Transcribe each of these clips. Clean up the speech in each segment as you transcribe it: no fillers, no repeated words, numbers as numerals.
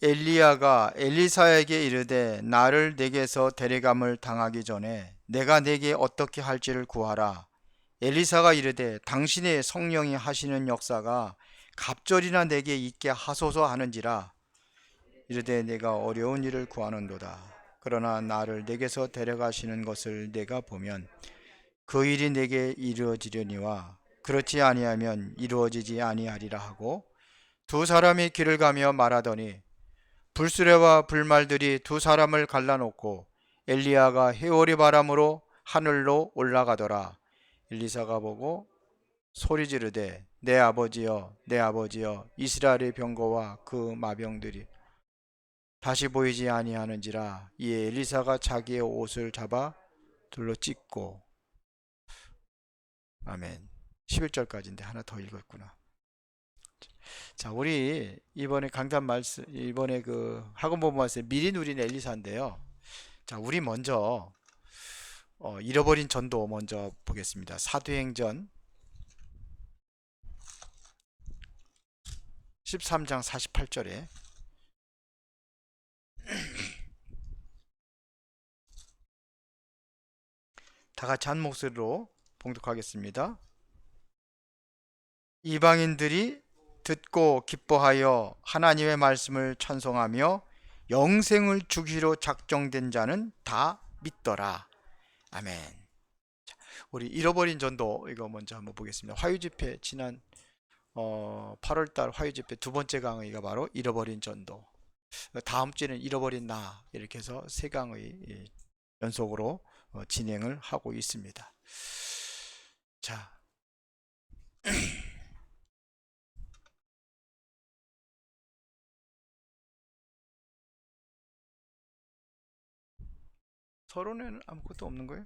엘리야가 엘리사에게 이르되 나를 내게서 데려감을 당하기 전에 내가 내게 어떻게 할지를 구하라. 엘리사가 이르되 당신의 성령이 하시는 역사가 갑절이나 내게 있게 하소서 하는지라. 이르되 내가 어려운 일을 구하는도다. 그러나 나를 내게서 데려가시는 것을 내가 보면 그 일이 내게 이루어지려니와 그렇지 아니하면 이루어지지 아니하리라 하고 두 사람이 길을 가며 말하더니 불수레와 불말들이 두 사람을 갈라놓고 엘리야가 해오리 바람으로 하늘로 올라가더라. 엘리사가 보고 소리 지르되 내 아버지여 내 아버지여 이스라엘의 병거와 그 마병들이 다시 보이지 아니하는지라. 이에 엘리사가 자기의 옷을 잡아 둘러 찢고. 아멘. 11절까지인데 하나 더 읽었구나. 자, 우리 이번에 강단 말씀, 이번에 그 학원 본문 말씀 미리 누린 엘리사인데요. 자, 우리 먼저 잃어버린 전도 먼저 보겠습니다. 사도행전 13장 48절에 다 같이 한 목소리로 봉독하겠습니다. 이방인들이 듣고 기뻐하여 하나님의 말씀을 찬송하며 영생을 주기로 작정된 자는 다 믿더라. 아멘. 자, 우리 잃어버린 전도 이거 먼저 한번 보겠습니다. 화요집회 지난 8월달 화요집회 두 번째 강의가 바로 잃어버린 전도. 다음 주에는 잃어버린 나 이렇게 해서 세 강의 연속으로 진행을 하고 있습니다. 자, 서론에는 아무것도 없는 거예요.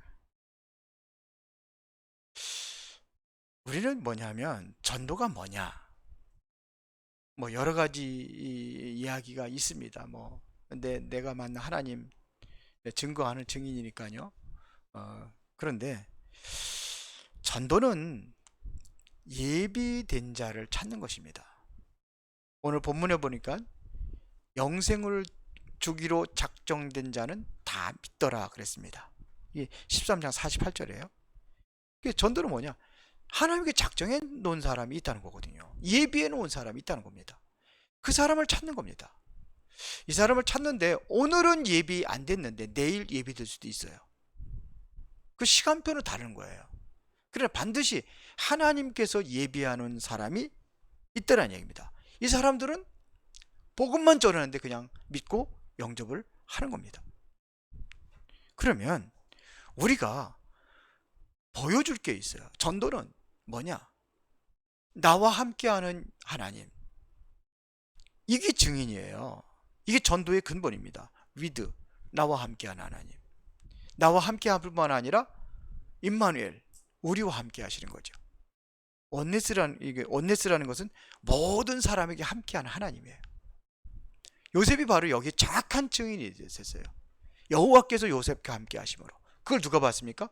우리는 뭐냐면 전도가 뭐냐, 뭐 여러 가지 이야기가 있습니다. 뭐 근데 내가 만난 하나님 증거하는 증인이니까요. 그런데 전도는 예비된 자를 찾는 것입니다. 오늘 본문에 보니까 영생을 주기로 작정된 자는 다 믿더라 그랬습니다. 이게 13장 48절이에요. 전도는 뭐냐? 하나님께 작정해 놓은 사람이 있다는 거거든요. 예비해 놓은 사람이 있다는 겁니다. 그 사람을 찾는 겁니다. 이 사람을 찾는데 오늘은 예비 안 됐는데 내일 예비될 수도 있어요. 그 시간표는 다른 거예요. 그러나 반드시 하나님께서 예비하는 사람이 있다는 얘기입니다. 이 사람들은 복음만 전하는데 그냥 믿고 영접을 하는 겁니다. 그러면 우리가 보여줄 게 있어요. 전도는 뭐냐? 나와 함께하는 하나님. 이게 증인이에요. 이게 전도의 근본입니다. with, 나와 함께하는 하나님. 나와 함께할 뿐만 아니라 임마누엘, 우리와 함께 하시는 거죠. 원네스라는 것은 모든 사람에게 함께하는 하나님이에요. 요셉이 바로 여기에 정확한 증인이 됐어요. 여호와께서 요셉과 함께 하심으로. 그걸 누가 봤습니까?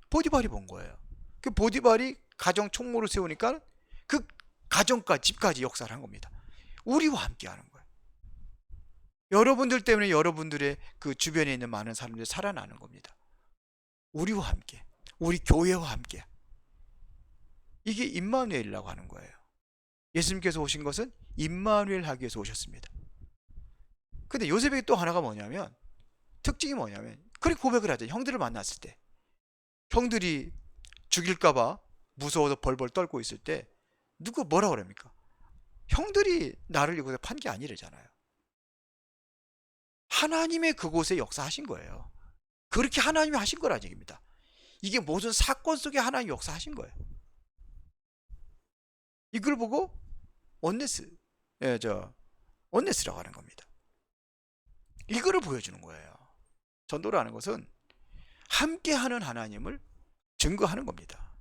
보디발이 본 거예요. 그 보디발이 가정 총무를 세우니까 그 가정과 집까지 역사를 한 겁니다. 우리와 함께 하는 거예요. 여러분들 때문에 여러분들의 그 주변에 있는 많은 사람들이 살아나는 겁니다. 우리와 함께, 우리 교회와 함께. 이게 임마누엘이라고 하는 거예요. 예수님께서 오신 것은 임마누엘 하기 위해서 오셨습니다. 근데 요셉에게 또 하나가 뭐냐면, 특징이 뭐냐면, 그렇게 고백을 하죠. 형들을 만났을 때. 형들이 죽일까봐 무서워서 벌벌 떨고 있을 때, 누가 뭐라 그럽니까? 형들이 나를 이곳에 판 게 아니래잖아요. 하나님의 그곳에 역사하신 거예요. 그렇게 하나님이 하신 거라는 얘기입니다. 이게 모든 사건 속에 하나님이 역사하신 거예요. 이걸 보고 원네스라고 하는 겁니다. 이거를 보여주는 거예요. 전도라는 것은 함께하는 하나님을 증거하는 겁니다.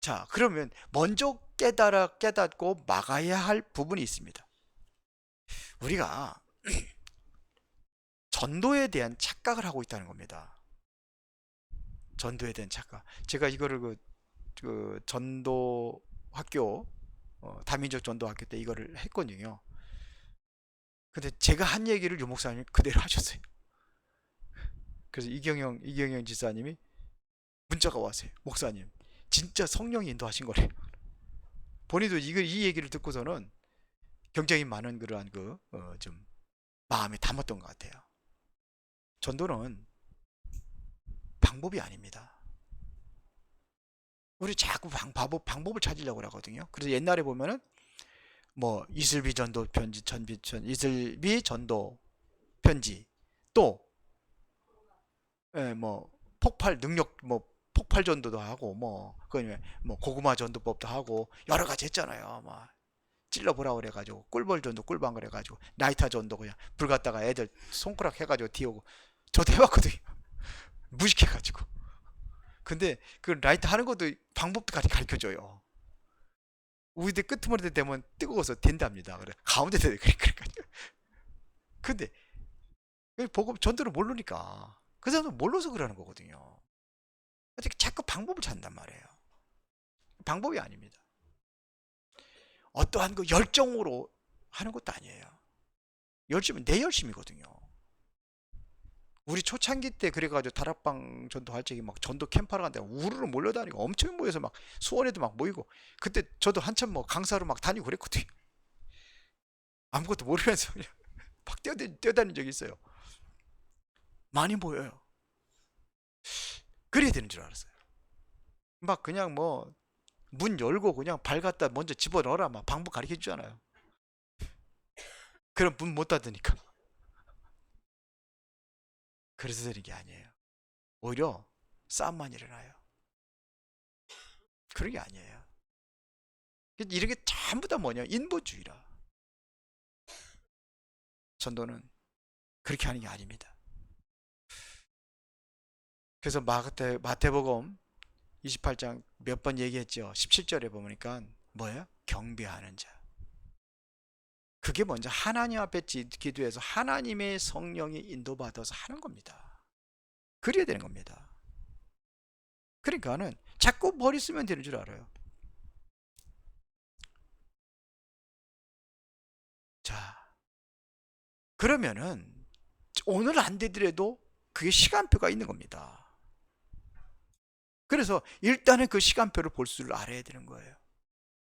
자, 그러면 먼저 깨닫고 막아야 할 부분이 있습니다. 우리가 전도에 대한 착각을 하고 있다는 겁니다. 전도에 대한 착각. 제가 이거를 그 전도 학교, 다민족 전도 학교 때 이거를 했거든요. 근데 제가 한 얘기를 유 목사님이 그대로 하셨어요. 그래서 이경영 지사님이 문자가 왔어요. 목사님, 진짜 성령이 인도하신 거래요. 본인도 이 얘기를 듣고서는 굉장히 많은 그러한 좀 마음에 담았던 것 같아요. 전도는 방법이 아닙니다. 우리 자꾸 방법을 찾으려고 하거든요. 그래서 옛날에 보면은 뭐 이슬비 전도 편지, 이슬비 전도 편지, 또 뭐 폭발 능력, 뭐 폭발 전도도 하고, 뭐 고구마 전도법도 하고 여러 가지 했잖아요. 막 찔러보라 그래가지고 꿀벌 전도 꿀방 그래가지고 나이타 전도 그냥 불 갖다가 애들 손가락 해가지고 뒤오고 저도 해봤거든요. 무식해가지고. 근데 그 라이트 하는 것도 방법까지 가르쳐줘요. 우리들 끄트머리 되면 뜨거워서 된답니다. 그래 가운데 대 그러니까. 근데 보고 전도를 모르니까 그 사람은 몰라서 그러는 거거든요. 어떻게 자꾸 방법을 찾는단 말이에요. 방법이 아닙니다. 어떠한 그 열정으로 하는 것도 아니에요. 열심은 내 열심이거든요. 우리 초창기 때 그래가지고 다락방 전도할 적에 막 전도 캠프하러 간다 우르르 몰려다니고 엄청 모여서 막 수원에도 막 모이고 그때 저도 한참 뭐 강사로 막 다니고 그랬거든요. 아무것도 모르면서 그냥 막 뛰어다닌 적이 있어요. 많이 모여요. 그래야 되는 줄 알았어요. 막 그냥 뭐 문 열고 그냥 발 갖다 먼저 집어넣어라 막 방법 가르쳐 주잖아요. 그럼 문 못 닫으니까. 그래서 되는 게 아니에요. 오히려 싸움만 일어나요. 그런 게 아니에요. 이런 게 전부 다 뭐냐? 인본주의라. 전도는 그렇게 하는 게 아닙니다. 그래서 마태복음 28장 몇 번 얘기했죠. 17절에 보니까 뭐예요? 경배하는 자. 그게 먼저 하나님 앞에 기도해서 하나님의 성령이 인도받아서 하는 겁니다. 그래야 되는 겁니다. 그러니까는 자꾸 머리 쓰면 되는 줄 알아요. 자, 그러면은 오늘 안 되더라도 그게 시간표가 있는 겁니다. 그래서 일단은 그 시간표를 볼 줄 알아야 되는 거예요.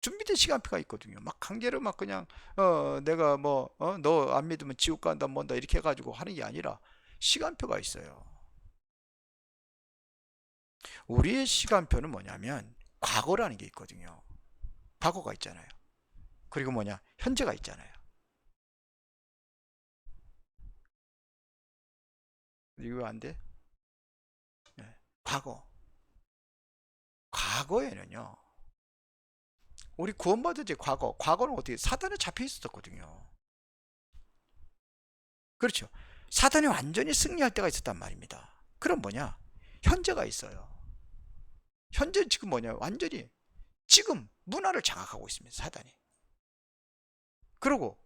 준비된 시간표가 있거든요. 막 강제로 막 그냥 내가 너 안 믿으면 지옥 간다 뭔다 이렇게 해가지고 하는 게 아니라 시간표가 있어요. 우리의 시간표는 뭐냐면 과거라는 게 있거든요. 과거가 있잖아요. 그리고 현재가 있잖아요. 이거 안 돼? 네. 과거에는요. 우리 구원받은 지 과거는 어떻게 사단에 잡혀 있었거든요. 그렇죠. 사단이 완전히 승리할 때가 있었단 말입니다. 그럼 현재가 있어요. 현재 지금 완전히 지금 문화를 장악하고 있습니다. 사단이. 그리고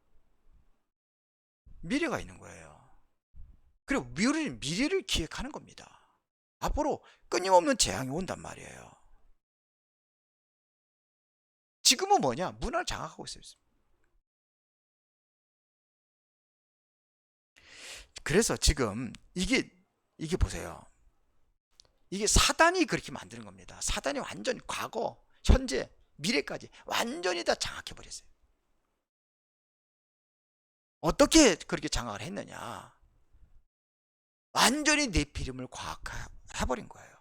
미래가 있는 거예요. 그리고 미래를 기획하는 겁니다. 앞으로 끊임없는 재앙이 온단 말이에요. 지금은 문화를 장악하고 있어요. 그래서 지금 이게 보세요. 이게 사단이 그렇게 만드는 겁니다. 사단이 완전 과거, 현재, 미래까지 완전히 다 장악해 버렸어요. 어떻게 그렇게 장악을 했느냐? 완전히 네피림을 과학해버린 거예요.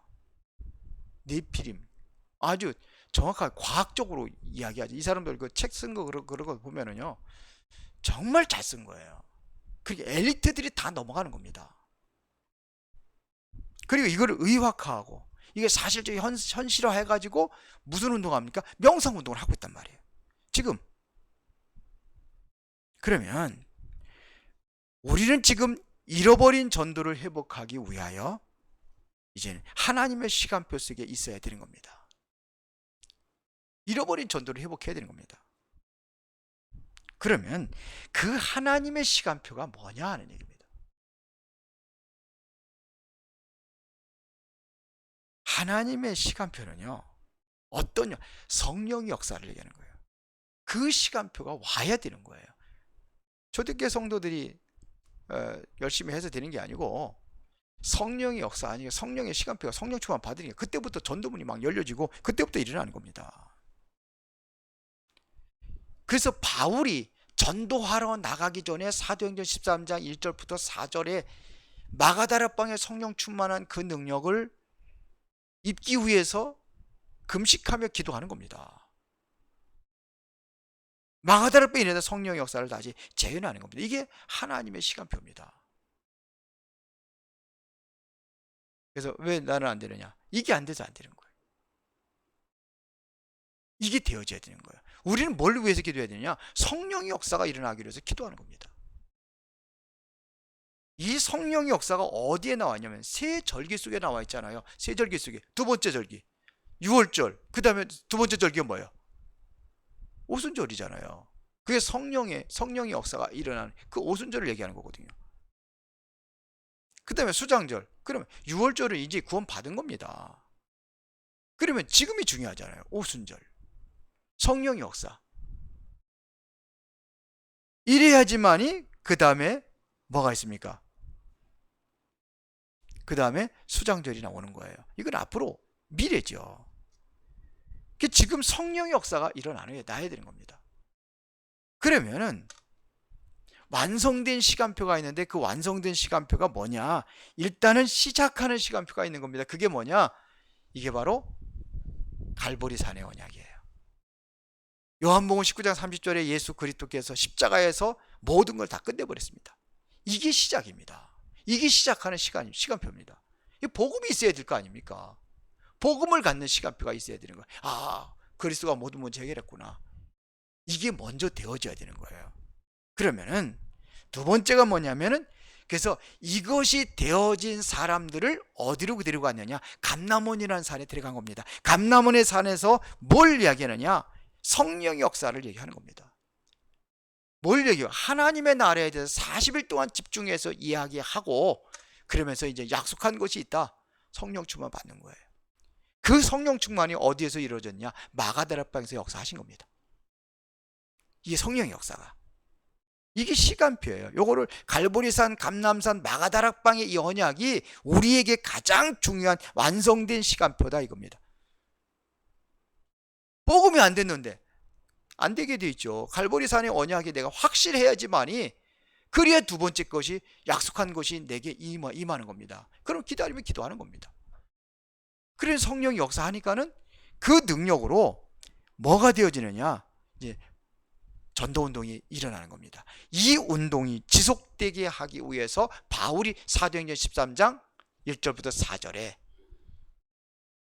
네피림. 아주 정확하게 과학적으로 이야기하죠. 이 사람들 그 책 쓴 거 그런 거 보면은요. 정말 잘 쓴 거예요. 그게 엘리트들이 다 넘어가는 겁니다. 그리고 이거를 의학화하고 이게 사실적인 현실화 해가지고 무슨 운동합니까? 명상 운동을 하고 있단 말이에요. 지금 그러면 우리는 지금 잃어버린 전도를 회복하기 위하여 이제는 하나님의 시간표 속에 있어야 되는 겁니다. 잃어버린 전도를 회복해야 되는 겁니다. 그러면 그 하나님의 시간표가 뭐냐 하는 얘기입니다. 하나님의 시간표는요. 어떤 성령의 역사를 얘기하는 거예요. 그 시간표가 와야 되는 거예요. 초대교회 성도들이 열심히 해서 되는 게 아니고 성령의 역사 아니고 성령의 시간표가 성령 충만 받으니까 그때부터 전도문이 막 열려지고 그때부터 일어나는 겁니다. 그래서 바울이 전도하러 나가기 전에 사도행전 13장 1절부터 4절에 마가다락방에 성령 충만한 그 능력을 입기 위해서 금식하며 기도하는 겁니다. 마가다락방에 일어난 성령의 역사를 다시 재현하는 겁니다. 이게 하나님의 시간표입니다. 그래서 왜 나는 안 되느냐? 이게 안 돼서 안 되는 거예요. 이게 되어져야 되는 거예요. 우리는 뭘 위해서 기도해야 되느냐? 성령의 역사가 일어나기 위해서 기도하는 겁니다. 이 성령의 역사가 어디에 나와 있냐면 세 절기 속에 나와 있잖아요. 세 절기 속에 두 번째 절기 유월절, 그 다음에 두 번째 절기가 뭐예요? 오순절이잖아요. 그게 성령의 역사가 일어나는 그 오순절을 얘기하는 거거든요. 그 다음에 수장절, 그러면 유월절은 이제 구원 받은 겁니다. 그러면 지금이 중요하잖아요. 오순절, 성령의 역사 이래야지만이 그 다음에 뭐가 있습니까? 그 다음에 수장절이 나오는 거예요. 이건 앞으로 미래죠. 지금 성령의 역사가 일어나야 되는 겁니다. 그러면은 완성된 시간표가 있는데 그 완성된 시간표가 뭐냐? 일단은 시작하는 시간표가 있는 겁니다. 그게 뭐냐? 이게 바로 갈보리산의 언약이에요. 요한복음 19장 30절에 예수 그리스도께서 십자가에서 모든 걸 다 끝내버렸습니다. 이게 시작입니다. 이게 시작하는 시간표입니다. 이 복음이 있어야 될 거 아닙니까? 복음을 갖는 시간표가 있어야 되는 거예요. 아, 그리스도가 모든 문제 해결했구나. 이게 먼저 되어져야 되는 거예요. 그러면은 두 번째가 뭐냐면은 그래서 이것이 되어진 사람들을 어디로 데리고 갔느냐? 감람원이라는 산에 데려간 겁니다. 감람원의 산에서 뭘 이야기하느냐? 성령의 역사를 얘기하는 겁니다. 뭘 얘기해요? 하나님의 나라에 대해서 40일 동안 집중해서 이야기하고 그러면서 이제 약속한 것이 있다. 성령 충만 받는 거예요. 그 성령 충만이 어디에서 이루어졌냐? 마가다락방에서 역사하신 겁니다. 이게 성령의 역사가. 이게 시간표예요. 요거를 갈보리산, 감람산, 마가다락방의 이 언약이 우리에게 가장 중요한 완성된 시간표다 이겁니다. 복음이 안 됐는데 안 되게 돼 있죠. 갈보리산의 언약이 내가 확실해야지만이 그래야 두 번째 것이 약속한 것이 내게 임하는 겁니다. 그럼 기다리면 기도하는 겁니다. 그래서 성령이 역사하니까는 그 능력으로 뭐가 되어지느냐? 이제 전도운동이 일어나는 겁니다. 이 운동이 지속되게 하기 위해서 바울이 사도행전 13장 1절부터 4절에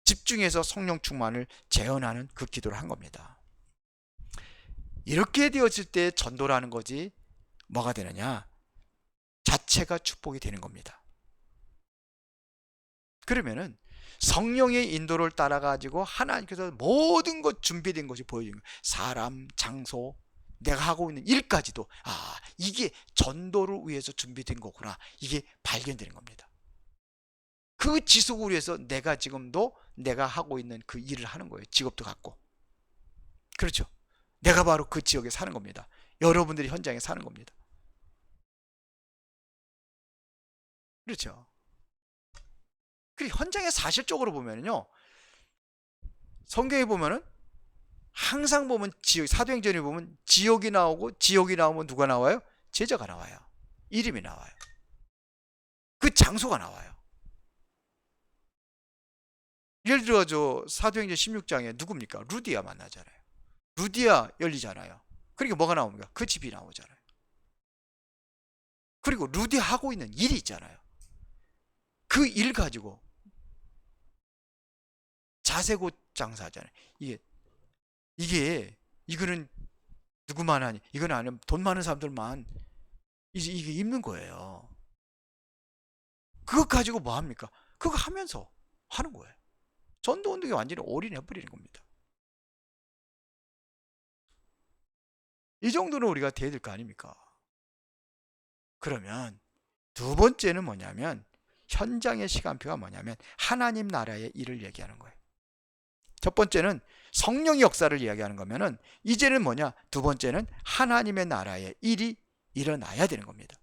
집중해서 성령 충만을 재현하는 그 기도를 한 겁니다. 이렇게 되었을 때 전도라는 것이 뭐가 되느냐? 자체가 축복이 되는 겁니다. 그러면은 성령의 인도를 따라가지고 하나님께서 모든 것 준비된 것이 보여지는 거예요. 사람, 장소, 내가 하고 있는 일까지도 이게 전도를 위해서 준비된 거구나. 이게 발견되는 겁니다. 그 지속을 위해서 내가 지금도 내가 하고 있는 그 일을 하는 거예요. 직업도 갖고. 그렇죠. 내가 바로 그 지역에 사는 겁니다. 여러분들이 현장에 사는 겁니다. 그렇죠. 그리고 현장에 사실적으로 보면요, 성경에 보면은 항상 보면 지역, 사도행전에 보면 지역이 나오고 지역이 나오면 누가 나와요? 제자가 나와요. 이름이 나와요. 그 장소가 나와요. 예를 들어 사도행전 16장에 누굽니까? 루디아 만나잖아요. 루디아 열리잖아요. 그러니까 뭐가 나옵니까? 그 집이 나오잖아요. 그리고 루디아 하고 있는 일이 있잖아요. 그 일 가지고 자세고 장사하잖아요. 이거는 누구만 하니? 이건 아니면 돈 많은 사람들만 이게 입는 거예요. 그거 가지고 뭐 합니까? 그거 하면서 하는 거예요. 전도운동에 완전히 올인해버리는 겁니다. 이 정도는 우리가 돼야 될 거 아닙니까? 그러면 두 번째는 뭐냐면 현장의 시간표가 뭐냐면 하나님 나라의 일을 얘기하는 거예요. 첫 번째는 성령의 역사를 이야기하는 거면은 이제는 뭐냐? 두 번째는 하나님의 나라의 일이 일어나야 되는 겁니다.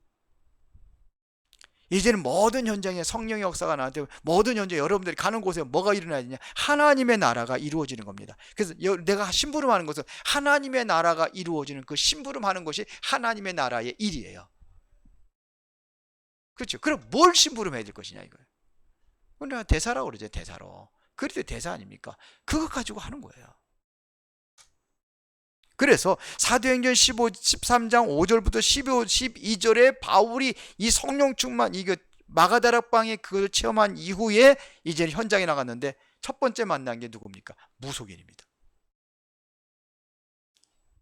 이제는 모든 현장에 성령의 역사가 나한테 모든 현장에 여러분들이 가는 곳에 뭐가 일어나야 되냐? 하나님의 나라가 이루어지는 겁니다. 그래서 내가 심부름하는 것은 하나님의 나라가 이루어지는 그 심부름하는 것이 하나님의 나라의 일이에요. 그렇죠? 그럼 뭘 심부름해야 될 것이냐 이거예요. 우리가 대사라고 그러죠. 대사로. 그래도 대사 아닙니까? 그거 가지고 하는 거예요. 그래서 사도행전 13장 5절부터 12절에 바울이 이 성령 충만, 이거 마가다락방에 그걸 체험한 이후에 이제 현장에 나갔는데 첫 번째 만난 게 누굽니까? 무속인입니다.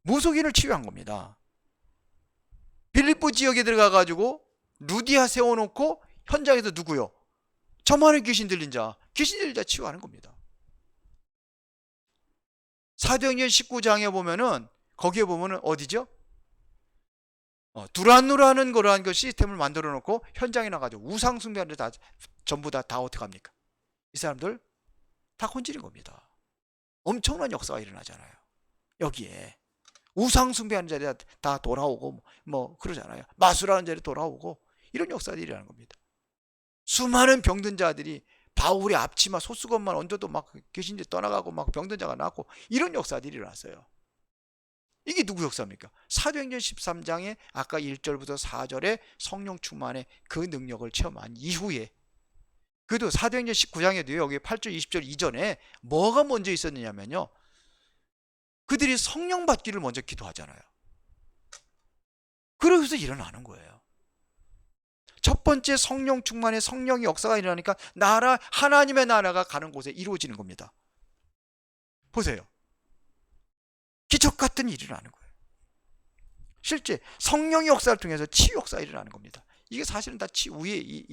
무속인을 치유한 겁니다. 빌립보 지역에 들어가가지고 루디아 세워놓고 현장에서 누구요? 저만의 귀신 들린 자 치유하는 겁니다. 사도행전 19장에 보면은 거기에 보면은 어디죠? 두란노라는 거라는 그 시스템을 만들어 놓고 현장에 나가지고 우상 숭배하는 다 전부 다 어떻게 합니까? 이 사람들 다 건지는 겁니다. 엄청난 역사가 일어나잖아요. 여기에 우상 숭배하는 자리에 다 돌아오고 뭐 그러잖아요. 마술하는 자리에 돌아오고 이런 역사들이 일어나는 겁니다. 수많은 병든 자들이 바울의 앞치마 소수건만 얹어도 막 귀신들이 떠나가고 막 병든 자가 나고 이런 역사들이 일어났어요. 이게 누구 역사입니까? 사도행전 13장에 아까 1절부터 4절에 성령 충만의 그 능력을 체험한 이후에, 그래도 사도행전 19장에도 여기 8절 20절 이전에 뭐가 먼저 있었느냐면요, 그들이 성령 받기를 먼저 기도하잖아요. 그러면서 일어나는 거예요. 첫 번째 성령 충만의 성령의 역사가 일어나니까 하나님의 나라가 가는 곳에 이루어지는 겁니다. 보세요. 기적 같은 일이 일어나는 거예요. 실제 성령의 역사를 통해서 치유 역사가 일어나는 겁니다. 이게 사실은 다 치유의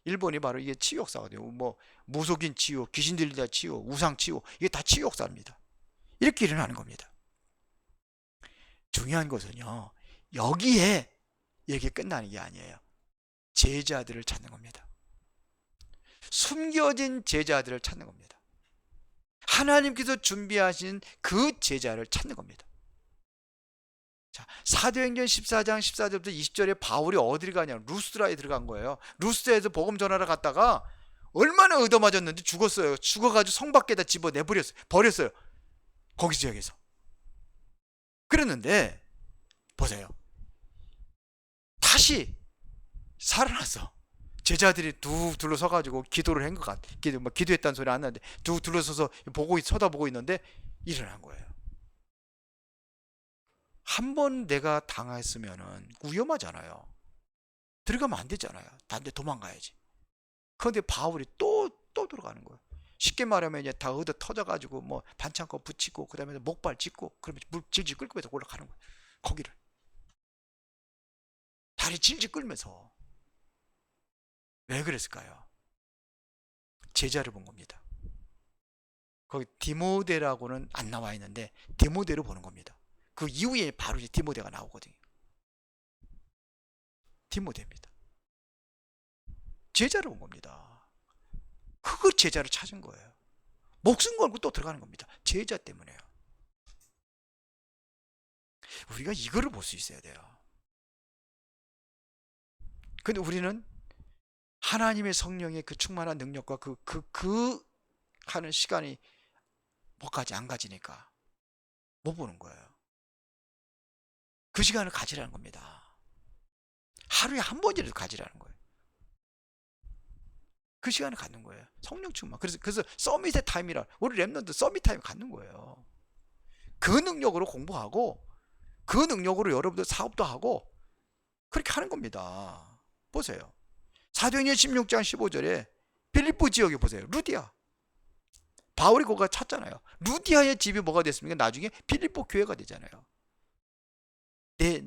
일본이 바로 이게 치유 역사가 돼요. 뭐 무속인 치유, 귀신 들린 자 치유, 우상 치유, 이게 다 치유 역사입니다. 이렇게 일어나는 겁니다. 중요한 것은요, 여기에 이렇게 끝나는 게 아니에요. 제자들을 찾는 겁니다. 숨겨진 제자들을 찾는 겁니다. 하나님께서 준비하신 그 제자를 찾는 겁니다. 자, 사도행전 14장 14절부터 20절에 바울이 어디를 가냐? 루스드라에 들어간 거예요. 루스드라에서 복음 전하러 갔다가 얼마나 얻어맞았는지 죽었어요. 죽어가지고 성 밖에다 집어 버렸어요. 거기 지역에서. 그랬는데 보세요. 다시 살아났어. 제자들이 두 둘러서가지고 기도를 한 것 같아. 기도했다는 소리 안 나는데 두 둘러서서 쳐다보고 있는데 일어난 거예요. 한 번 내가 당했으면은 위험하잖아요. 들어가면 안 되잖아요. 다른 데 도망가야지. 그런데 바울이 또 들어가는 거예요. 쉽게 말하면 이제 다 얻어 터져가지고 뭐 반창고 붙이고 그 다음에 목발 짚고 그러면 물 질질 끌고 해서 올라가는 거예요. 거기를 다리 질질 끌면서. 왜 그랬을까요? 제자를 본 겁니다. 거기 디모데라고는 안 나와 있는데 디모데로 보는 겁니다. 그 이후에 바로 이제 디모데가 나오거든요. 디모데입니다. 제자를 본 겁니다. 그걸 제자를 찾은 거예요. 목숨 걸고 또 들어가는 겁니다. 제자 때문에요. 우리가 이거를 볼 수 있어야 돼요. 근데 우리는 하나님의 성령의 그 충만한 능력과 그 하는 시간이 안 가지니까 못 보는 거예요. 그 시간을 가지라는 겁니다. 하루에 한 번이라도 가지라는 거예요. 그 시간을 갖는 거예요. 성령 충만. 그래서 서밋의 타임이라, 우리 랩런트 서밋 타임 갖는 거예요. 그 능력으로 공부하고 그 능력으로 여러분들 사업도 하고 그렇게 하는 겁니다. 보세요. 사도행전 16장 15절에 빌립보 지역에 보세요. 루디아. 바울이 거기가 찾잖아요. 루디아의 집이 뭐가 됐습니까? 나중에 빌립보 교회가 되잖아요.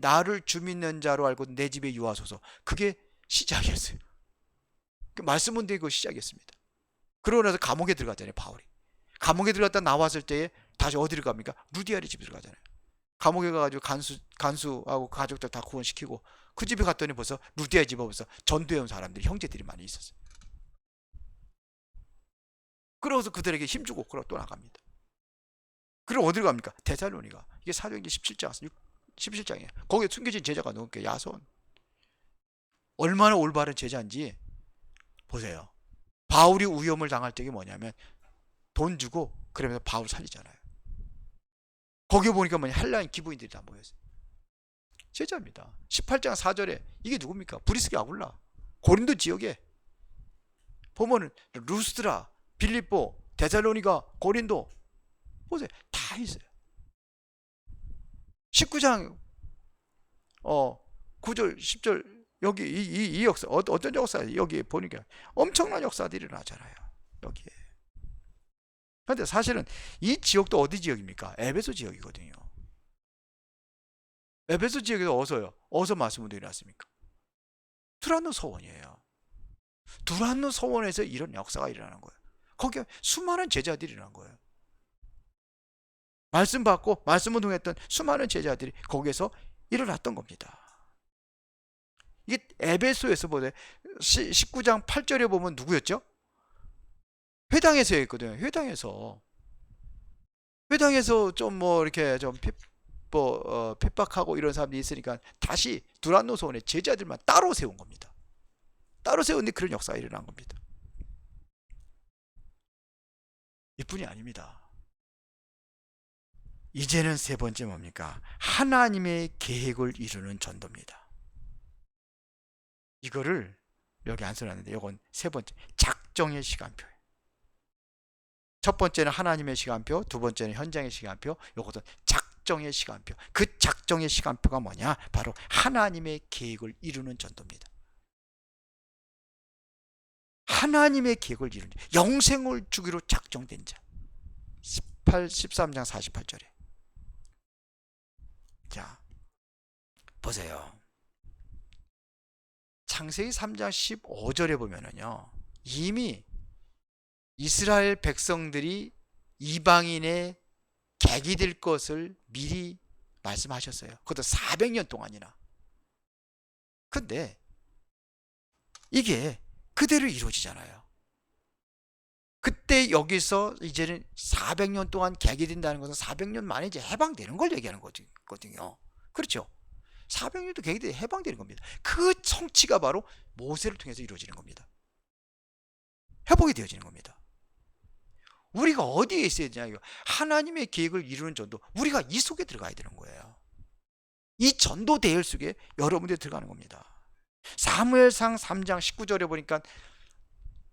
나를 주 믿는 자로 알고 내 집에 유하소서. 그게 시작이었어요. 그 말씀은 되고 시작이었습니다. 그러고 나서 감옥에 들어갔잖아요. 바울이. 감옥에 들어갔다 나왔을 때에 다시 어디를 갑니까? 루디아의 집에 들어가잖아요. 감옥에 가가지고 간수하고 가족들 다 구원시키고 그 집에 갔더니 벌써 루디아 집에 벌써 전도해온 사람들이, 형제들이 많이 있었어요. 그러고서 그들에게 힘주고 그러고 또 나갑니다. 그리고 어디로 갑니까? 데살로니가. 이게 사도행전 17장 17장이에요. 거기에 숨겨진 제자가 누구게? 야손. 얼마나 올바른 제자인지 보세요. 바울이 위험을 당할 때가 뭐냐면 돈 주고 그러면서 바울 살리잖아요. 거기 보니까 뭐냐, 헬라인 기부인들이 다 모였어요. 제자입니다. 18장 4절에 이게 누굽니까? 브리스게 아굴라. 고린도 지역에 보면은 루스드라, 빌립보, 데살로니가, 고린도 보세요. 다 있어요. 19장 9절 10절 여기 이 역사 어떤 역사 여기 보니까 엄청난 역사들이 일어나잖아요. 여기에. 그런데 사실은 이 지역도 어디 지역입니까? 에베소 지역이거든요. 에베소 지역에서 어디서 말씀을 일어났습니까? 두란노 서원이에요. 두란노 서원에서 이런 역사가 일어나는 거예요. 거기에 수많은 제자들이 일어난 거예요. 말씀 받고 말씀을 통했던 수많은 제자들이 거기에서 일어났던 겁니다. 이게 에베소에서 보세요. 19장 8절에 보면 누구였죠? 회당에서 했거든요. 회당에서 좀 뭐 이렇게 좀 핍박하고 이런 사람들이 있으니까 다시 두란노 서원의 제자들만 따로 세운 겁니다. 따로 세웠는데 그런 역사가 일어난 겁니다. 이뿐이 아닙니다. 이제는 세 번째 뭡니까? 하나님의 계획을 이루는 전도입니다. 이거를 여기 안 써놨는데 이건 세 번째, 작정의 시간표예요. 첫 번째는 하나님의 시간표, 두 번째는 현장의 시간표, 이것은 작정의 시간표. 그 작정의 시간표가 뭐냐? 바로 하나님의 계획을 이루는 전도입니다. 하나님의 계획을 이루는, 영생을 주기로 작정된 자. 13장 48절에. 자, 보세요. 창세기 3장 15절에 보면은요, 이미 이스라엘 백성들이 이방인의 객이 될 것을 미리 말씀하셨어요. 그것도 400년 동안이나. 근데 이게 그대로 이루어지잖아요. 그때 여기서 이제는 400년 동안 객이 된다는 것은 400년 만에 이제 해방되는 걸 얘기하는 거거든요. 그렇죠? 400년도 객이 돼 해방되는 겁니다. 그 성취가 바로 모세를 통해서 이루어지는 겁니다. 회복이 되어지는 겁니다. 우리가 어디에 있어야 되냐? 하나님의 계획을 이루는 전도, 우리가 이 속에 들어가야 되는 거예요. 이 전도 대열 속에 여러분들이 들어가는 겁니다. 사무엘상 3장 19절에 보니까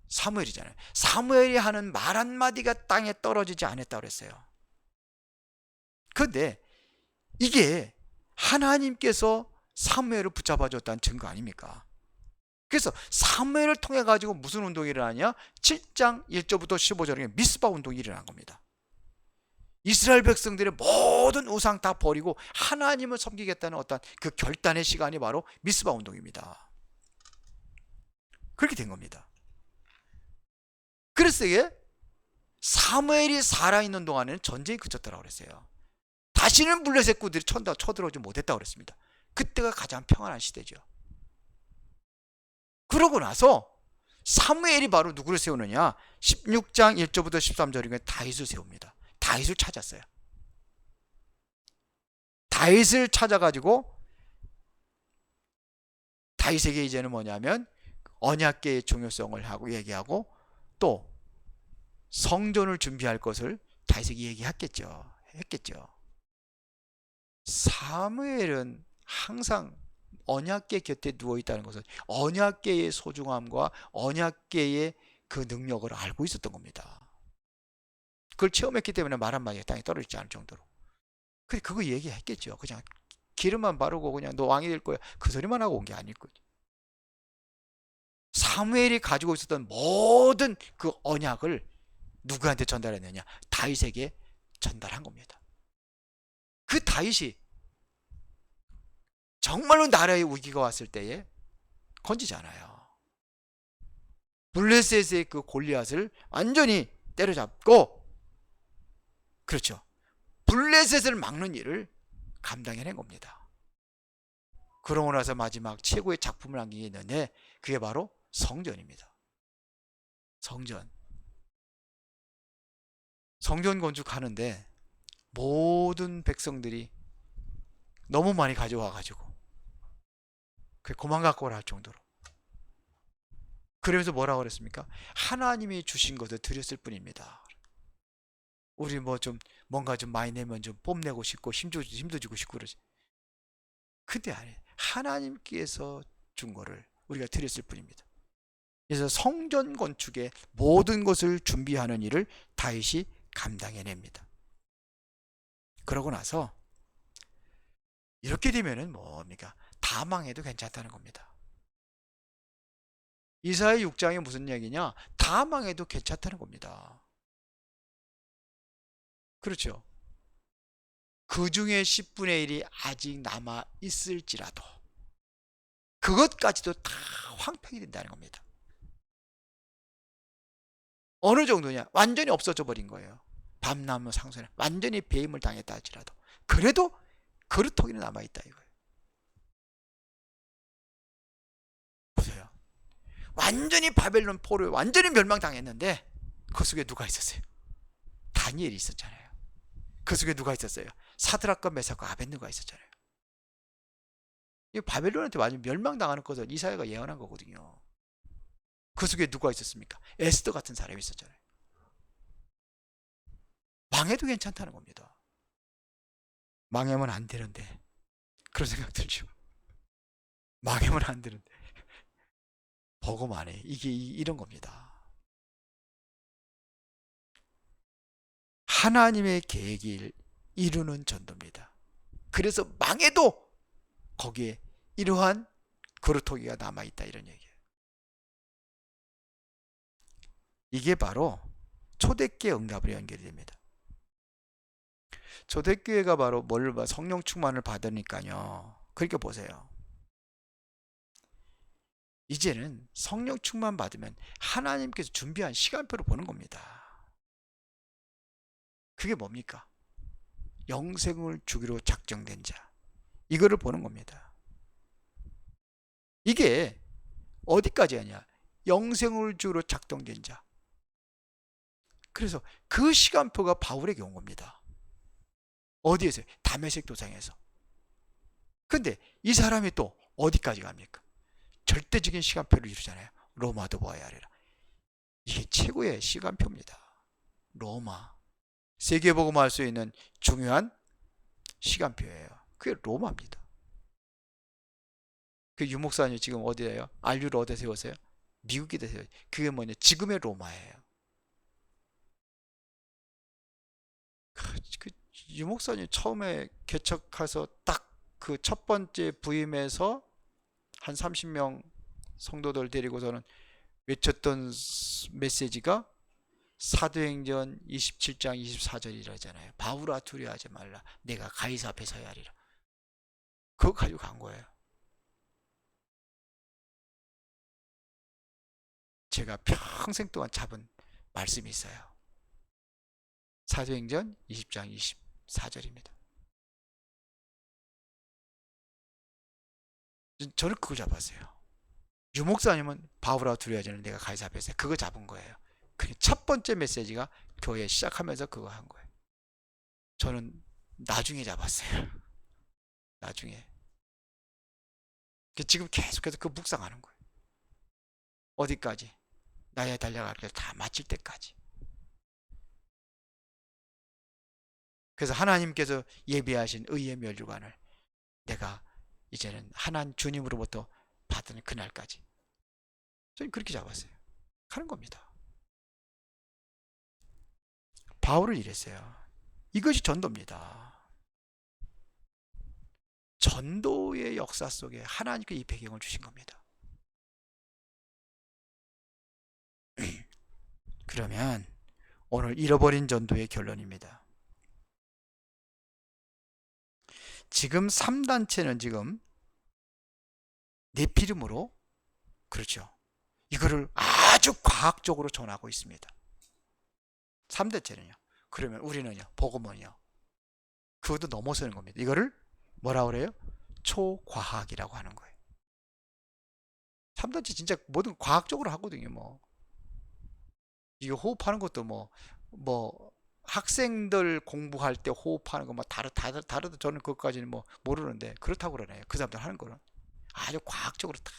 사무엘이잖아요. 사무엘이 하는 말 한마디가 땅에 떨어지지 않았다고 그랬어요. 그런데 이게 하나님께서 사무엘을 붙잡아 줬다는 증거 아닙니까? 그래서 사무엘을 통해 가지고 무슨 운동이 일어나냐? 7장 1절부터 15절에 미스바 운동이 일어난 겁니다. 이스라엘 백성들의 모든 우상 다 버리고 하나님을 섬기겠다는 어떤 그 결단의 시간이 바로 미스바 운동입니다. 그렇게 된 겁니다. 그래서 이게 사무엘이 살아있는 동안에는 전쟁이 그쳤다고 그랬어요. 다시는 블레셋 군들이 쳐들어오지 못했다고 그랬습니다. 그때가 가장 평안한 시대죠. 그러고 나서 사무엘이 바로 누구를 세우느냐? 16장 1절부터 13절에 다윗을 세웁니다. 다윗을 찾았어요. 다윗을 찾아가지고 다윗에게 이제는 뭐냐면 언약궤의 중요성을 하고 얘기하고 또 성전을 준비할 것을 다윗에게 얘기했겠죠. 사무엘은 항상 언약궤 곁에 누워있다는 것은 언약궤의 소중함과 언약궤의 그 능력을 알고 있었던 겁니다. 그걸 체험했기 때문에 말 한마디가 땅에 떨어지지 않을 정도로. 근데 그거 얘기했겠죠. 그냥 기름만 바르고 그냥 너 왕이 될 거야, 그 소리만 하고 온 게 아닐 거죠. 사무엘이 가지고 있었던 모든 그 언약을 누구한테 전달했느냐? 다윗에게 전달한 겁니다. 그 다윗이 정말로 나라의 위기가 왔을 때에 건지잖아요. 블레셋의 그 골리앗을 완전히 때려잡고, 그렇죠, 블레셋을 막는 일을 감당해낸 겁니다. 그러고 나서 마지막 최고의 작품을 남기게 있는데 그게 바로 성전입니다. 성전 건축하는데 모든 백성들이 너무 많이 가져와 가지고 그만 갖고 오라 할 정도로. 그러면서 뭐라고 그랬습니까? 하나님이 주신 것을 드렸을 뿐입니다. 우리 뭐 좀 뭔가 좀 많이 내면 좀 뽐내고 싶고 힘도 주고 싶고 그러지. 근데 아니에요. 하나님께서 준 거를 우리가 드렸을 뿐입니다. 그래서 성전 건축의 모든 것을 준비하는 일을 다윗이 감당해냅니다. 그러고 나서 이렇게 되면은 뭡니까? 다 망해도 괜찮다는 겁니다. 이사야 6장이 무슨 얘기냐? 다 망해도 괜찮다는 겁니다. 그렇죠. 그 중에 10분의 1이 아직 남아 있을지라도 그것까지도 다 황폐이 된다는 겁니다. 어느 정도냐? 완전히 없어져 버린 거예요. 밤나무 상선에 완전히 배임을 당했다 할지라도 그래도 그루터기는 남아있다 이거예요. 보세요. 완전히 바벨론 포로에 완전히 멸망당했는데 그 속에 누가 있었어요? 다니엘이 있었잖아요. 그 속에 누가 있었어요? 사드락과 메삭과 아벳느고가 있었잖아요. 이 바벨론한테 완전 멸망당하는 것을 이사야가 예언한 거거든요. 그 속에 누가 있었습니까? 에스더 같은 사람이 있었잖아요. 망해도 괜찮다는 겁니다. 망하면 안 되는데 그런 생각 들죠. 망하면 안 되는데 버거만 해. 이게 이런 겁니다. 하나님의 계획을 이루는 전도입니다. 그래서 망해도 거기에 이러한 그루터기가 남아있다 이런 얘기예요. 이게 바로 초대교회 응답으로 연결이 됩니다. 초대교회가 바로 뭘 성령 충만을 받으니까요. 그러니까 보세요. 이제는 성령 충만 받으면 하나님께서 준비한 시간표를 보는 겁니다. 그게 뭡니까? 영생을 주기로 작정된 자. 이거를 보는 겁니다. 이게 어디까지 하냐? 영생을 주기로 작정된 자. 그래서 그 시간표가 바울에게 온 겁니다. 어디에서요? 다메섹 도상에서. 근데 이 사람이 또 어디까지 갑니까? 절대적인 시간표를 이루잖아요. 로마도 보아야 하리라. 이게 최고의 시간표입니다. 로마. 세계복음을 할 수 있는 중요한 시간표예요. 그게 로마입니다. 그 유목사님 지금 어디예요? 안류를 어디에 세우세요? 미국에 세워요. 그게 뭐냐? 지금의 로마예요. 그 유목사님 처음에 개척해서 딱 그 첫 번째 부임해서 한 30명 성도들 데리고서는 외쳤던 메시지가 사도행전 27장 24절이라잖아요. 바울아 두려워하지 말라. 내가 가이사 앞에 서야 하리라. 그거 가지고 간 거예요. 제가 평생 동안 잡은 말씀이 있어요. 사도행전 20장 24절입니다. 저는 그거 잡았어요. 유목사님은 바울아 두려워하지 말라. 내가 가이사 앞에 서야. 그거 잡은 거예요. 첫 번째 메시지가 교회 시작하면서 그거 한 거예요. 저는 나중에 잡았어요. 나중에. 지금 계속해서 그 묵상하는 거예요. 어디까지? 나의 달려갈 길 다 마칠 때까지. 그래서 하나님께서 예비하신 의의 멸류관을 내가 이제는 하나님 주님으로부터 받은 그날까지. 저는 그렇게 잡았어요. 하는 겁니다. 바울은 이랬어요. 이것이 전도입니다. 전도의 역사 속에 하나님께 이 배경을 주신 겁니다. 그러면 오늘 잃어버린 전도의 결론입니다. 지금 3단체는 지금 네피림으로 그렇죠. 이거를 아주 과학적으로 전하고 있습니다. 3대체는요. 그러면 우리는요. 복음은요. 그것도 넘어서는 겁니다. 이거를 뭐라 그래요? 초과학이라고 하는 거예요. 3단체 진짜 모든 과학적으로 하거든요. 뭐 이거 호흡하는 것도 뭐 학생들 공부할 때 호흡하는 거 뭐 다르다 저는 그것까지는 뭐 모르는데 그렇다고 그러네요. 그 사람들 하는 거는 아주 과학적으로 다.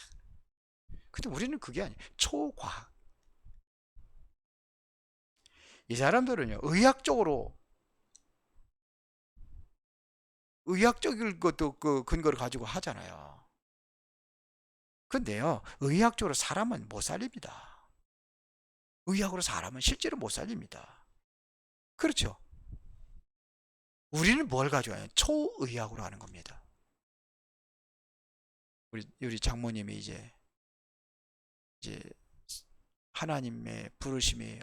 근데 우리는 그게 아니에요. 초과학. 이 사람들은요, 의학적인 것도 그 근거를 가지고 하잖아요. 근데요, 의학적으로 사람은 못 살립니다. 의학으로 사람은 실제로 못 살립니다. 그렇죠. 우리는 뭘 가지고 하냐? 초의학으로 하는 겁니다. 우리 장모님이 이제 하나님의 부르심이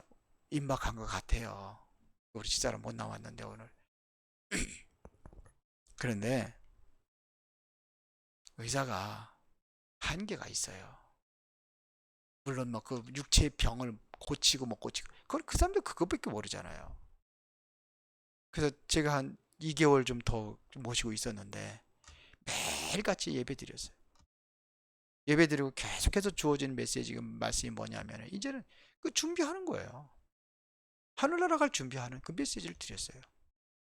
임박한 것 같아요. 우리 집사람 못 나왔는데 오늘. 그런데 의사가 한계가 있어요. 물론 뭐 그 육체의 병을 고치고 못 고치고 그건 그 사람들 그것밖에 모르잖아요. 그래서 제가 한 2개월 좀 더 모시고 있었는데 매일같이 예배 드렸어요. 예배 드리고 계속해서 주어진 메시지 말씀이 뭐냐면 이제는 그 준비하는 거예요. 하늘나라 갈 준비하는 그 메시지를 드렸어요.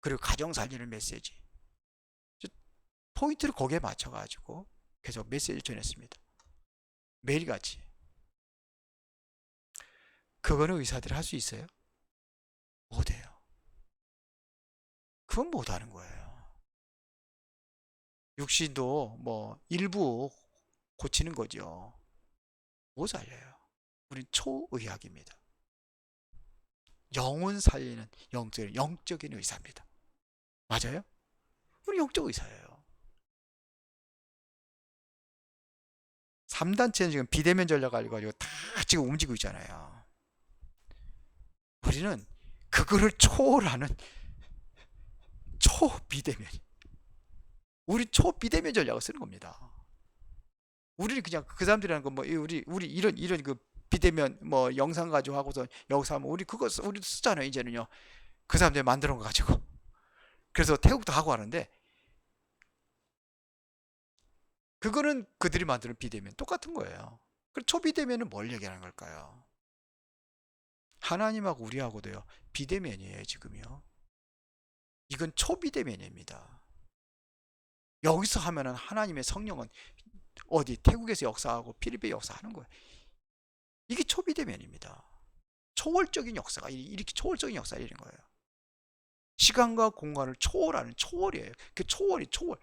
그리고 가정 살리는 메시지. 포인트를 거기에 맞춰가지고 계속 메시지를 전했습니다. 매일같이. 그거는 의사들이 할 수 있어요? 못해요. 그건 못하는 거예요. 육신도 뭐 일부 고치는 거죠. 못 살려요. 우린 초의학입니다. 영혼 살리는 영적인 의사입니다. 맞아요? 우리 영적 의사예요. 3단체는 지금 비대면 전략을 가지고 다 지금 움직이고 있잖아요. 우리는 그거를 초월하는 초비대면. 우리 초비대면 전략을 쓰는 겁니다. 우리는 그냥 그 사람들이라는 건 뭐 우리 이런 그 비대면 뭐 영상 가지고 하고서 여기서 하면 우리 그거 우리도 쓰잖아요. 이제는요. 그 사람들이 만들어 놓은 거 가지고. 그래서 태국도 하고 하는데 그거는 그들이 만드는 비대면 똑같은 거예요. 그 초비대면은 뭘 얘기하는 걸까요? 하나님하고 우리하고도요. 비대면이에요, 지금요. 이건 초비대면입니다. 여기서 하면은 하나님의 성령은 어디 태국에서 역사하고 필리핀 역사하는 거예요. 이게 초비대면입니다. 초월적인 역사가 이렇게 초월적인 역사가 이런 거예요. 시간과 공간을 초월하는 초월이에요. 그 초월이 초월.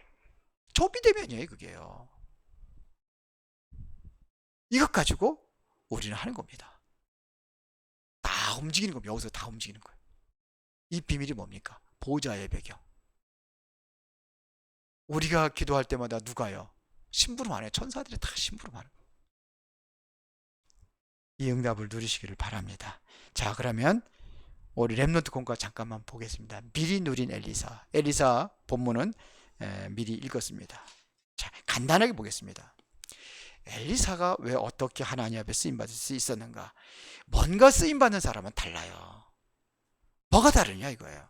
초비대면이에요, 그게요. 이것 가지고 우리는 하는 겁니다. 다 움직이는 겁니다. 여기서 다 움직이는 거예요. 이 비밀이 뭡니까? 보좌의 배경. 우리가 기도할 때마다 누가요? 심부름 안 해요. 천사들이 다 심부름 하는 거예요. 이 응답을 누리시기를 바랍니다. 자, 그러면 우리 렘넌트 공과 잠깐만 보겠습니다. 미리 누린 엘리사 본문은 미리 읽었습니다. 자, 간단하게 보겠습니다. 엘리사가 왜 어떻게 하나님 앞에 쓰임받을 수 있었는가? 뭔가 쓰임받는 사람은 달라요. 뭐가 다르냐 이거예요.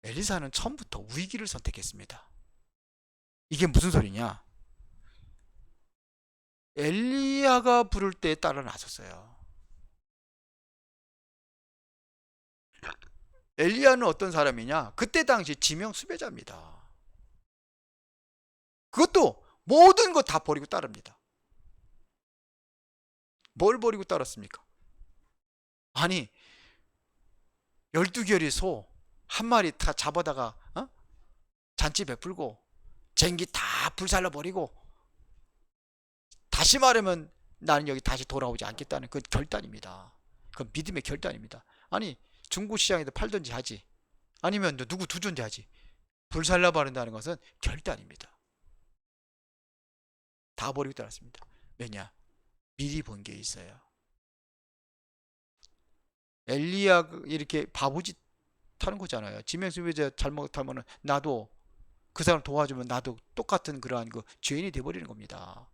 엘리사는 처음부터 위기를 선택했습니다. 이게 무슨 소리냐? 엘리야가 부를 때 따라 나섰어요. 엘리야는 어떤 사람이냐? 그때 당시 지명 수배자입니다. 그것도 모든 거 다 버리고 따릅니다. 뭘 버리고 따랐습니까? 아니 12개월의 소 한 마리 다 잡아다가 잔치 베풀고 쟁기 다 불살라 버리고 다시 말하면 나는 여기 다시 돌아오지 않겠다는 그 결단입니다. 그 믿음의 결단입니다. 아니 중고 시장에도 팔든지 하지 아니면 누구 두든지 하지 불살라 버린다는 것은 결단입니다. 다 버리고 따랐습니다. 왜냐? 미리 본 게 있어요. 엘리야 이렇게 바보짓 하는 거잖아요. 지명수배자 잘못하면 나도 그 사람 도와주면 나도 똑같은 그러한 그 죄인이 돼버리는 겁니다.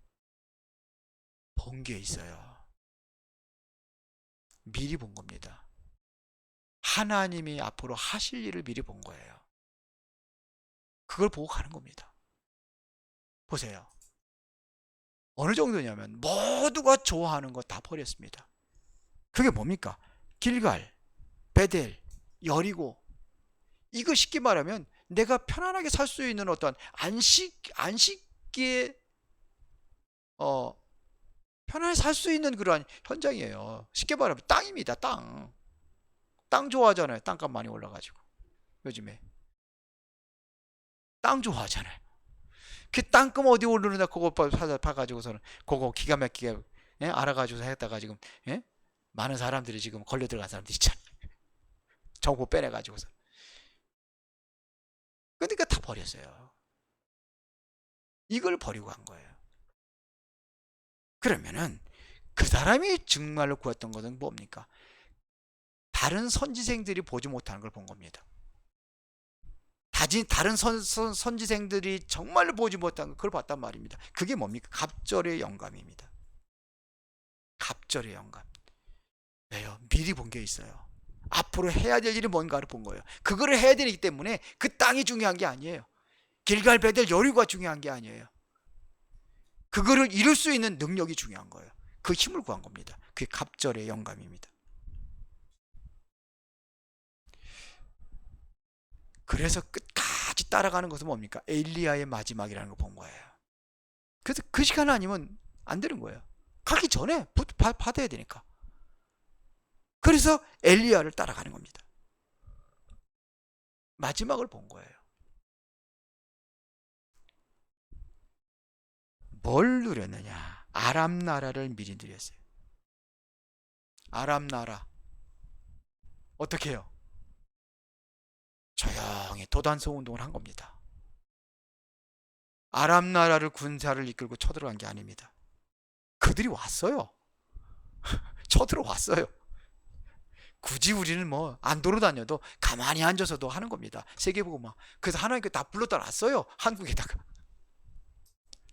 본 게 있어요. 미리 본 겁니다. 하나님이 앞으로 하실 일을 미리 본 거예요. 그걸 보고 가는 겁니다. 보세요. 어느 정도냐면 모두가 좋아하는 거 다 버렸습니다. 그게 뭡니까? 길갈, 베델, 여리고, 이거 쉽게 말하면 내가 편안하게 살 수 있는 어떤 안식기에 편안히 살 수 있는 그러한 현장이에요. 쉽게 말하면 땅입니다. 땅 좋아하잖아요. 땅값 많이 올라가지고 요즘에 땅 좋아하잖아요. 그 땅값 어디 오르는다 그거 봐가지고서는 그거 기가 막히게, 예? 알아가지고 했다가 지금, 예? 많은 사람들이 지금 걸려 들어간 사람들이 있잖아요. 정보 빼내가지고서. 그러니까 다 버렸어요. 이걸 버리고 간 거예요. 그러면은 그 사람이 정말로 구했던 것은 뭡니까? 다른 선지생들이 보지 못하는 걸 본 겁니다. 다른 선지생들이 정말로 보지 못한 걸 봤단 말입니다. 그게 뭡니까? 갑절의 영감입니다. 갑절의 영감. 왜요? 미리 본 게 있어요. 앞으로 해야 될 일이 뭔가를 본 거예요. 그거를 해야 되기 때문에 그 땅이 중요한 게 아니에요. 길갈, 베델, 여리고가 중요한 게 아니에요. 그거를 이룰 수 있는 능력이 중요한 거예요. 그 힘을 구한 겁니다. 그게 갑절의 영감입니다. 그래서 끝까지 따라가는 것은 뭡니까? 엘리야의 마지막이라는 걸 본 거예요. 그래서 그 시간 아니면 안 되는 거예요. 가기 전에 받아야 되니까. 그래서 엘리야를 따라가는 겁니다. 마지막을 본 거예요. 뭘 누렸느냐? 아람 나라를 미리 누렸어요. 아람 나라 어떻게 해요? 조용히 도단성 운동을 한 겁니다. 아람 나라를 군사를 이끌고 쳐들어간 게 아닙니다. 그들이 왔어요. 쳐들어왔어요. 굳이 우리는 뭐 안 돌아다녀도 가만히 앉아서도 하는 겁니다. 세계보고만. 그래서 하나님께 다 불러다 놨어요. 한국에다가.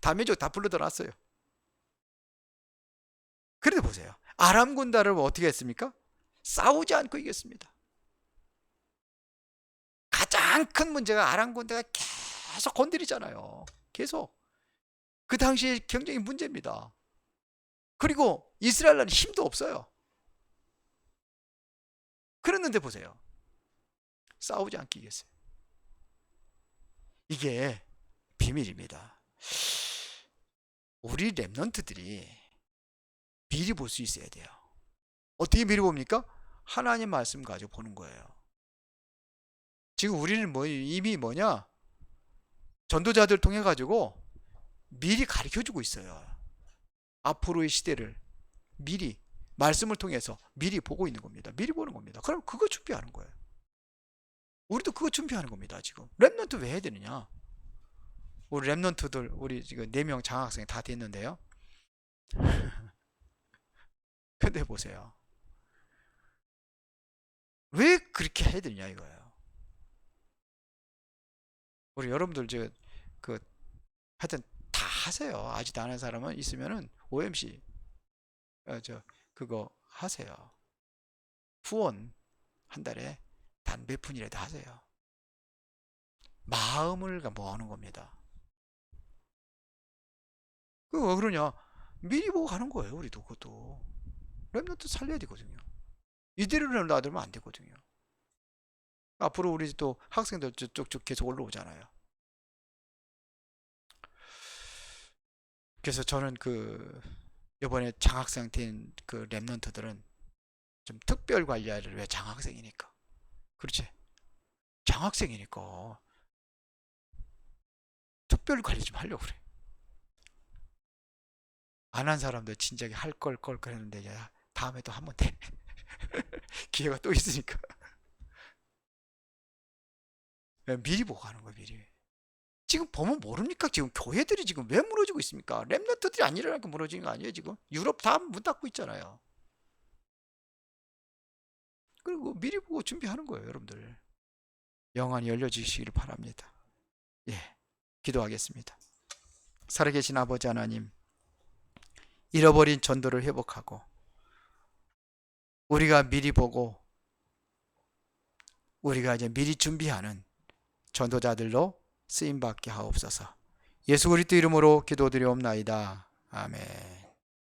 다민족 다 불러다 놨어요. 그런데 보세요. 아람 군단을 어떻게 했습니까? 싸우지 않고 이겼습니다. 가장 큰 문제가 아람 군대가 계속 건드리잖아요. 계속. 그 당시에 굉장히 문제입니다. 그리고 이스라엘은 힘도 없어요. 그랬는데 보세요. 싸우지 않게 이겼어요. 이게 비밀입니다. 우리 랩런트들이 미리 볼 수 있어야 돼요. 어떻게 미리 봅니까? 하나님 말씀 가지고 보는 거예요. 지금 우리는 이미 전도자들 통해 가지고 미리 가르쳐주고 있어요. 앞으로의 시대를 미리 말씀을 통해서 미리 보고 있는 겁니다. 미리 보는 겁니다. 그럼 그거 준비하는 거예요. 우리도 그거 준비하는 겁니다. 지금 랩런트 왜 해야 되느냐? 우리 랩런트들 우리 지금 4명 장학생이 다 됐는데요. 근데 보세요. 왜 그렇게 해야 되냐 이거예요. 우리 여러분들 하여튼 다 하세요. 아직도 안 한 사람은 있으면은 OMC 그거 하세요. 후원 한 달에 단 몇 푼이라도 하세요. 마음을 모으는 겁니다. 그거 왜 그러냐? 미리 보고 가는 거예요. 우리도 그것도 랩런트 살려야 되거든요. 이대로 놔두면 안 되거든요. 앞으로 우리 또 학생들 쭉쭉 계속 올라오잖아요. 그래서 저는 이번에 장학생 된 그 랩런트들은 좀 특별 관리를 왜 장학생이니까. 그렇지. 장학생이니까 특별 관리 좀 하려고 그래. 안 한 사람들 진작에 할 걸 그랬는데 야, 다음에 또 하면 돼. 기회가 또 있으니까. 미리 보고 가는 거야, 미리. 지금 보면 모릅니까? 지금 교회들이 지금 왜 무너지고 있습니까? 랩런트들이 안 일어나니까 무너지는 거 아니에요, 지금? 유럽 다 문 닫고 있잖아요. 그리고 미리 보고 준비하는 거예요, 여러분들. 영안이 열려지시기를 바랍니다. 예, 기도하겠습니다. 살아계신 아버지 하나님, 잃어버린 전도를 회복하고 우리가 미리 보고 우리가 이제 미리 준비하는 전도자들로 쓰임받게 하옵소서. 예수 그리스도 이름으로 기도드리옵나이다. 아멘.